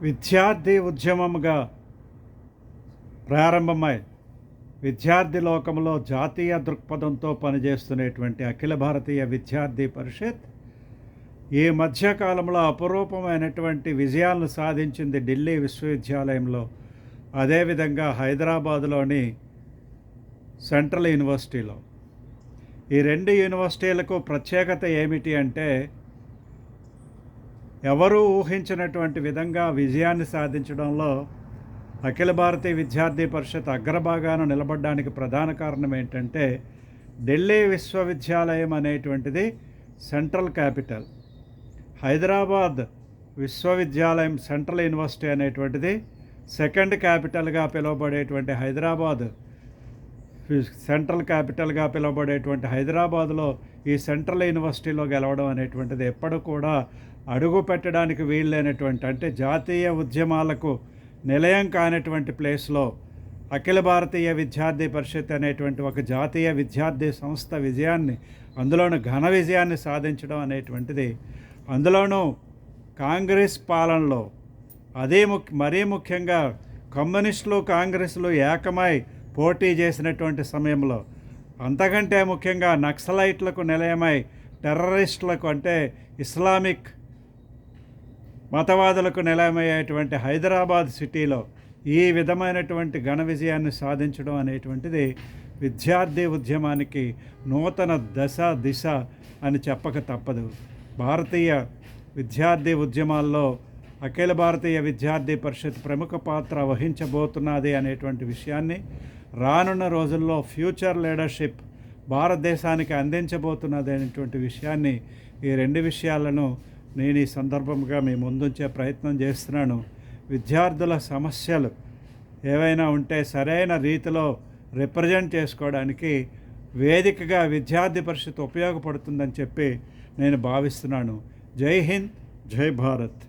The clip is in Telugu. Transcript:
విద్యార్థి ఉద్యమముగా ప్రారంభమై విద్యార్థి లోకంలో జాతీయ దృక్పథంతో పనిచేస్తున్నటువంటి అఖిల భారతీయ విద్యార్థి పరిషత్ ఈ మధ్యకాలంలో అపురూపమైనటువంటి విజయాలను సాధించింది ఢిల్లీ విశ్వవిద్యాలయంలో, అదేవిధంగా హైదరాబాదులోని సెంట్రల్ యూనివర్సిటీలో. ఈ రెండు యూనివర్సిటీలకు ప్రత్యేకత ఏమిటి అంటే, ఎవరూ ఊహించినటువంటి విధంగా విజయాన్ని సాధించడంలో అఖిల భారతీయ విద్యార్థి పరిషత్ అగ్రభాగాన నిలబడడానికి ప్రధాన కారణం ఏంటంటే, ఢిల్లీ విశ్వవిద్యాలయం అనేటువంటిది సెంట్రల్ క్యాపిటల్, హైదరాబాద్ విశ్వవిద్యాలయం సెంట్రల్ యూనివర్సిటీ అనేటువంటిది సెకండ్ క్యాపిటల్గా పిలువబడేటువంటి హైదరాబాద్ సెంట్రల్ క్యాపిటల్గా పిలువబడేటువంటి హైదరాబాద్లో ఈ సెంట్రల్ యూనివర్సిటీలో గెలవడం అనేటువంటిది ఎప్పుడు కూడా అడుగు పెట్టడానికి వీల్లేనటువంటి, అంటే జాతీయ ఉద్యమాలకు నిలయం కానటువంటి ప్లేస్లో అఖిల భారతీయ విద్యార్థి పరిషత్ అనేటువంటి ఒక జాతీయ విద్యార్థి సంస్థ విజయాన్ని, అందులోనూ ఘన విజయాన్ని సాధించడం అనేటువంటిది, అందులోనూ కాంగ్రెస్ పాలనలో మరీ ముఖ్యంగా కమ్యూనిస్టులు కాంగ్రెస్లు ఏకమై పోటీ చేసినటువంటి సమయంలో, అంతకంటే ముఖ్యంగా నక్సలైట్లకు నిలయమై టెర్రరిస్టులకు అంటే ఇస్లామిక్ మతవాదులకు నిలయమయ్యేటువంటి హైదరాబాద్ సిటీలో ఈ విధమైనటువంటి ఘన విజయాన్ని సాధించడం అనేటువంటిది విద్యార్థి ఉద్యమానికి నూతన దిశ అని చెప్పక తప్పదు. భారతీయ విద్యార్థి ఉద్యమాల్లో అఖిల భారతీయ విద్యార్థి పరిషత్ ప్రముఖ పాత్ర వహించబోతున్నది అనేటువంటి విషయాన్ని, రానున్న రోజుల్లో ఫ్యూచర్ లీడర్షిప్ భారతదేశానికి అందించబోతున్నది అనేటువంటి విషయాన్ని, ఈ రెండు విషయాలను నేను ఈ సందర్భంగా మీ ముందుంచే ప్రయత్నం చేస్తున్నాను. విద్యార్థుల సమస్యలు ఏవైనా ఉంటే సరైన రీతిలో రిప్రజెంట్ చేసుకోవడానికి వేదికగా విద్యార్థి పరిషత్ ఉపయోగపడుతుందని చెప్పి నేను భావిస్తున్నాను. జై హింద్, జై భారత్.